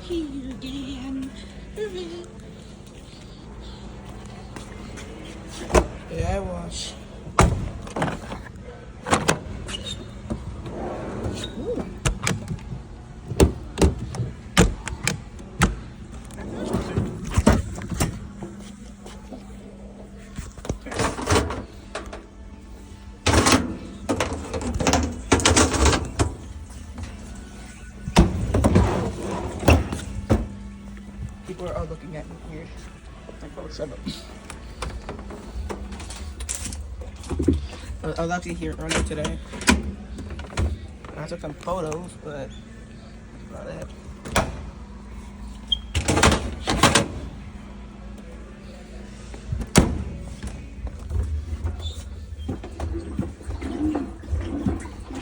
Here again. Yeah, I was. Ooh. People are all looking at me weird. Like, oh, shut up. I was actually here earlier today. I took some photos, but that's about it.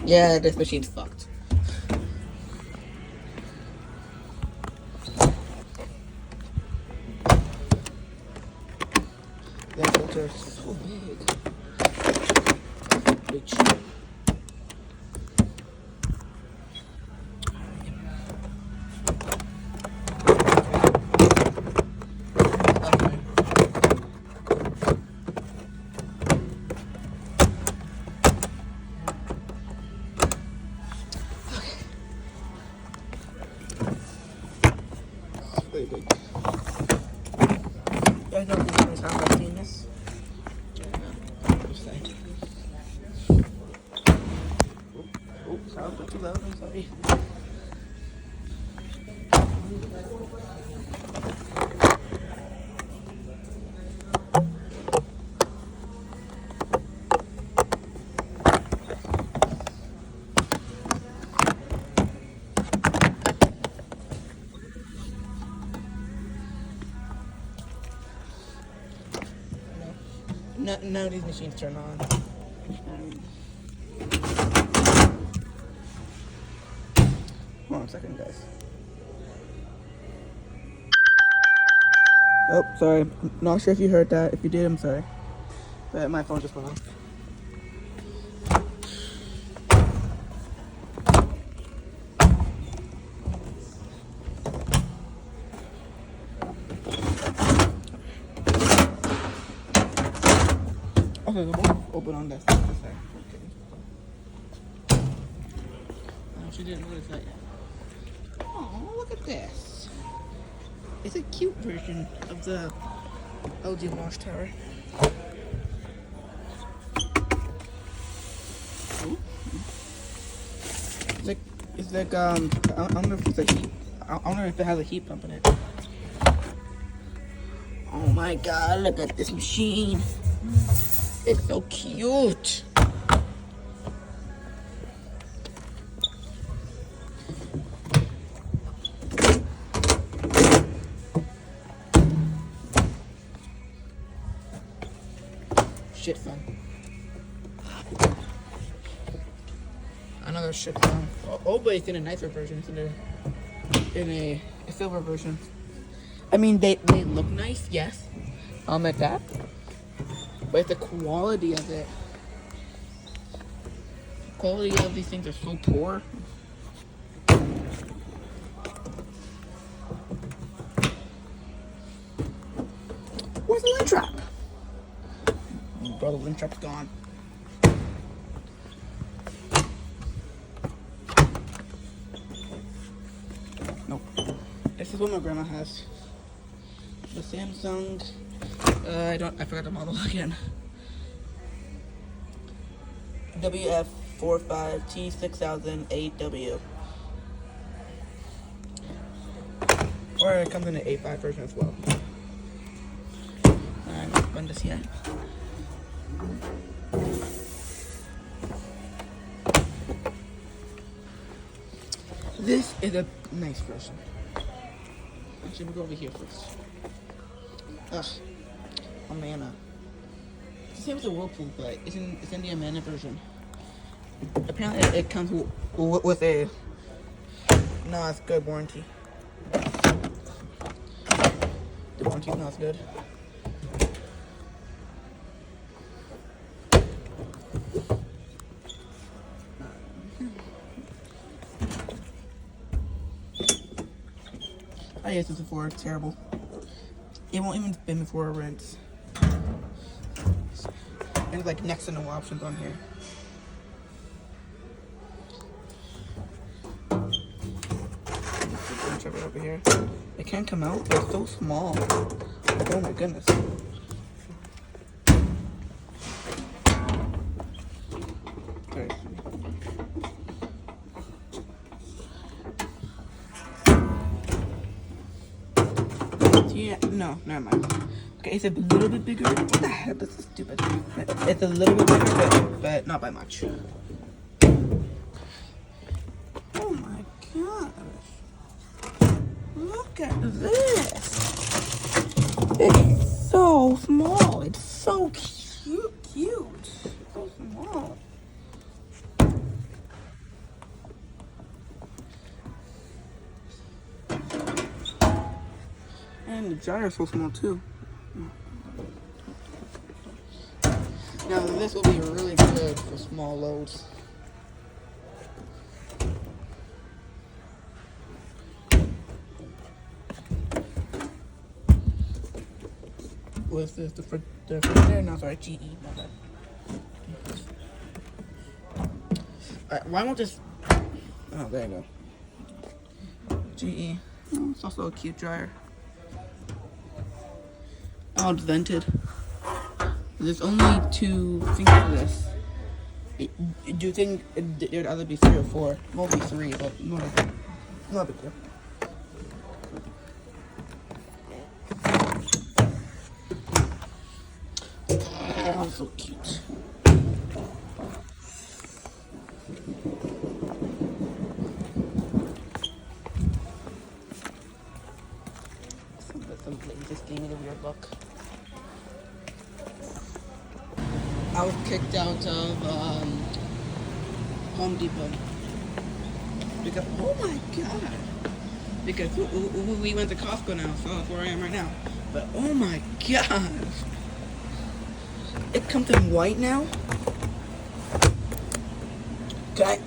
Yeah, this machine's fucked. That filter is so big. Bitch. Very big. You guys know how many times I've seen this? Just saying. Oh, sounds a bit too loud. I'm sorry. None of these machines turn on. Hold on a second, guys. Oh, sorry. I'm not sure if you heard that. If you did, I'm sorry. But my phone just went off. Okay, the both open on that side. Okay. Oh, she didn't notice that yet. Oh, look at this. It's a cute version of the LG wash tower. Ooh. It's like I don't know if it's a heat. I don't know if it has a heat pump in it. Oh my god, look at this machine. It's so cute. Shit fun. Another shit fun. Oh, but it's in a nicer version. It's in a silver version. I mean, they look nice, yes. I'll admit that. But the quality of it, quality of these things are so poor. Where's the lint trap? Bro, the lint trap's gone. Nope. This is what my grandma has. The Samsung. I forgot the model again. WF45T6008W. Or it comes in an 8.5 version as well. Alright, let's run this here. This is a nice version. Actually, we'll go over here first. Ugh. Amana. It's the same as the Whirlpool, but it's in the Amana version. Apparently, it comes with a not as good warranty. The warranty's not as good. I used this before. It's terrible. It won't even spin before it rinse. And it's like next to no options on here. Shove it over here. It can't come out, but it's so small. Oh my goodness. Okay. Yeah, no, never mind. Okay, it's a little bit bigger. What the heck? This is stupid. It's a little bit bigger, but not by much. Oh my gosh. Look at this. It's so small. It's so cute. So small. And the dryer is so small too. Now this will be really good for small loads. What's this? The refrigerator? No, sorry, GE. My bad. Alright, why won't this? Oh, there you go. GE. Oh, it's also a cute dryer. Oh, it's vented. There's only 2 things for this. Do you think there'd either be 3 or 4? Mostly 3, but not a big deal. Oh, so cute. Some lady just gave me the weird look. I was kicked out of Home Depot because, oh my god, because we went to Costco now, so that's where I am right now. But oh my god, it comes in white now. Okay.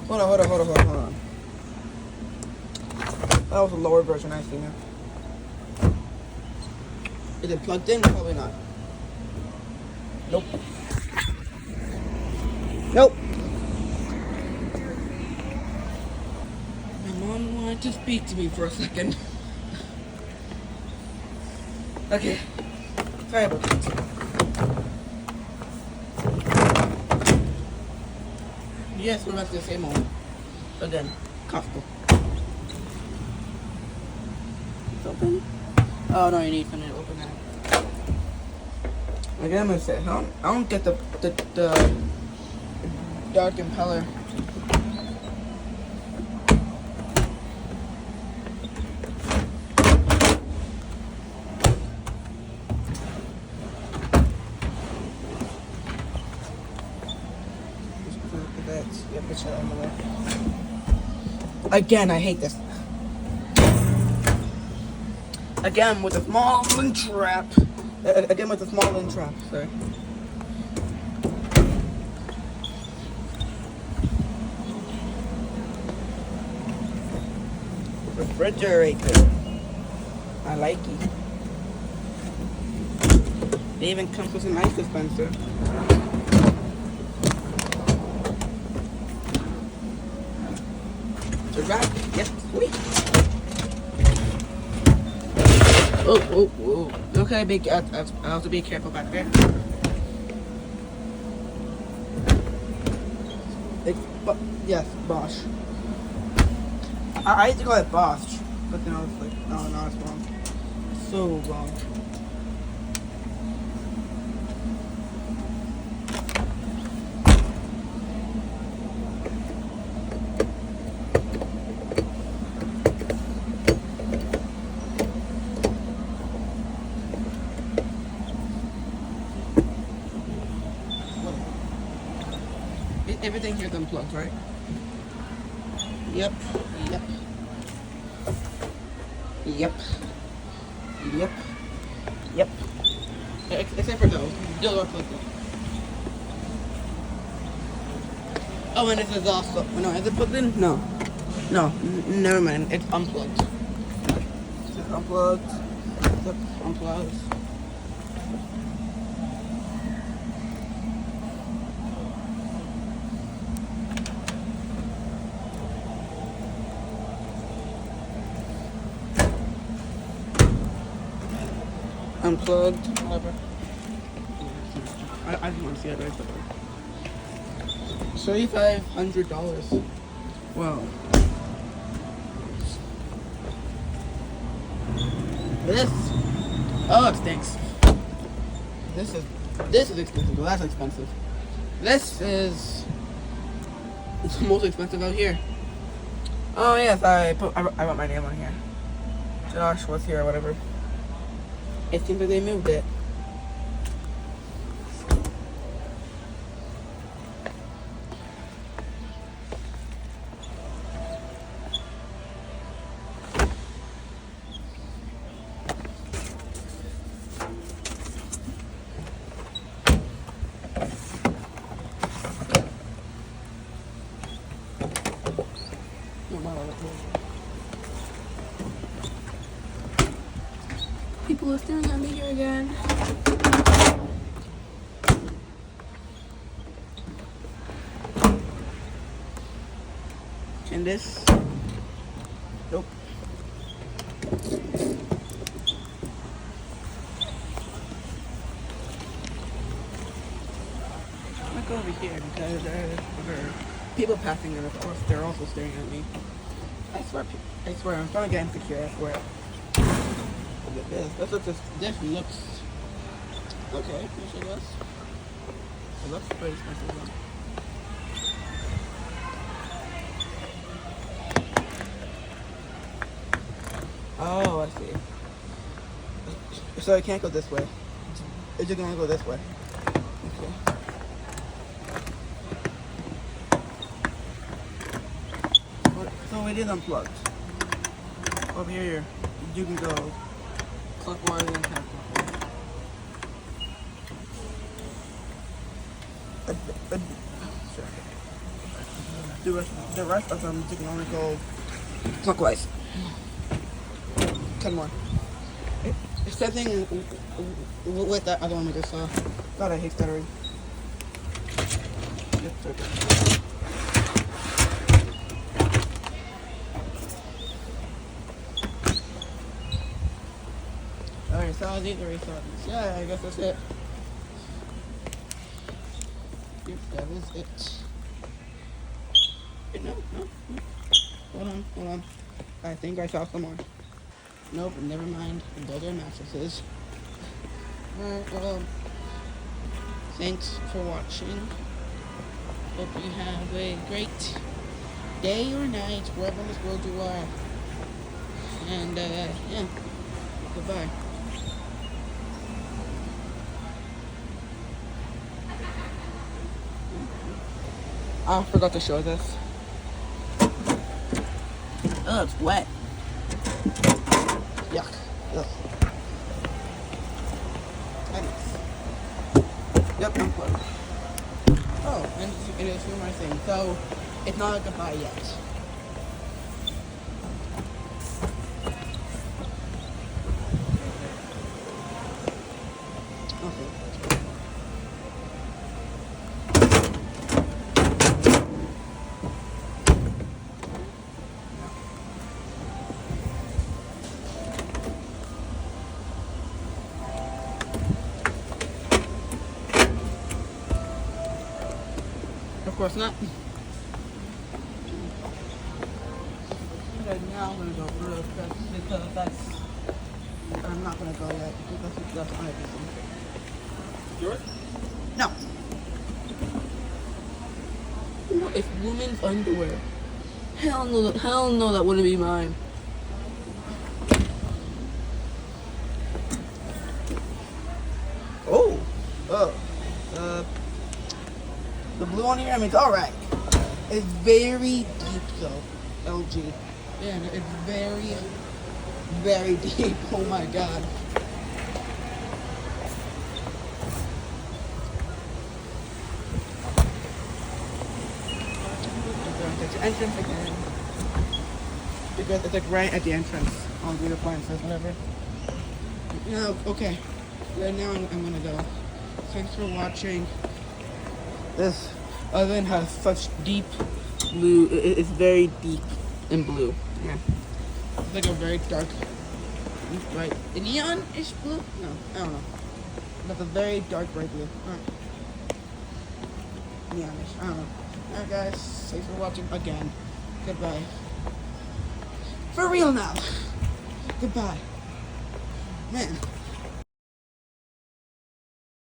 Hold on. That was a lower version I see now. Is it plugged in? Probably not. Nope. My mom wanted to speak to me for a second. Okay. Sorry about that. Yes, we're back to the same one. Again, Costco. It's open. Oh no, you need to open that. Again, I'm gonna say I don't get the dark impeller. Again, I hate this. Again with a small lint trap. Sorry. Refrigerator. I like it. They even comes with an ice dispenser. Right. Yes, sweet. Oh. Okay, I have to be careful back there. Yes, Bosch. I used to call it Bosch, but then I was like, no, it's wrong. So wrong. Everything here's unplugged, right? Yep. Except for those. Those are plugged in. Oh, and this is also no. Is it plugged in? No, no. Never mind. It's unplugged. It's unplugged. It's unplugged. Unplugged. Whatever. I just want to see it right there. $3,500. Wow. This. Oh, it stinks. This is expensive. Well, that's expensive. This is the most expensive out here. Oh yes, I wrote my name on here. Josh was here or whatever. It seems like they moved it. People are staring at me here again. And this? Nope. I'm gonna go over here because there are people passing and of course they're also staring at me. I swear, I'm trying to get insecure, I swear. Look at this. This looks okay. Yes, it does. It looks pretty expensive though. Oh, I see. So it can't go this way. It's just gonna go this way. Okay. So it is unplugged. Over here, you can go clockwise and counterclockwise. Sure. The rest of them, you can only go clockwise. Come on. It's that thing with that other one we just saw. God, I hate stuttering. Alright, so these are restarts. Yeah, I guess that's it. Yep, that is it. No. Hold on. I think I saw some more. Nope, never mind. Those are mattresses. Alright, well, thanks for watching. Hope you have a great day or night, wherever in this world you are. And, yeah. Goodbye. I forgot to show this. Oh, it's wet. Yuck. Ugh. Yep, unplugged. Oh, and it's one more thing. So, it's not a goodbye yet. Of course not. Okay, now I'm gonna go real quick because I'm not gonna go yet because that's on everything. Yours? No. What if women's underwear? Hell no, that wouldn't be mine. Oh. The blue on here, I mean, it's alright. It's very deep, though. LG. Yeah, it's very, very deep. Oh my god. It's the entrance again. Because it's like right at the entrance on the appliances, whatever. No, okay. Right now I'm gonna go. Thanks for watching. This oven has such deep blue. It's very deep in blue. Yeah. It's like a very dark, bright, neon-ish blue? No, I don't know. That's a very dark, bright blue. Alright. Neonish. I don't know. Alright, guys. Thanks for watching again. Goodbye. For real now. Goodbye. Man.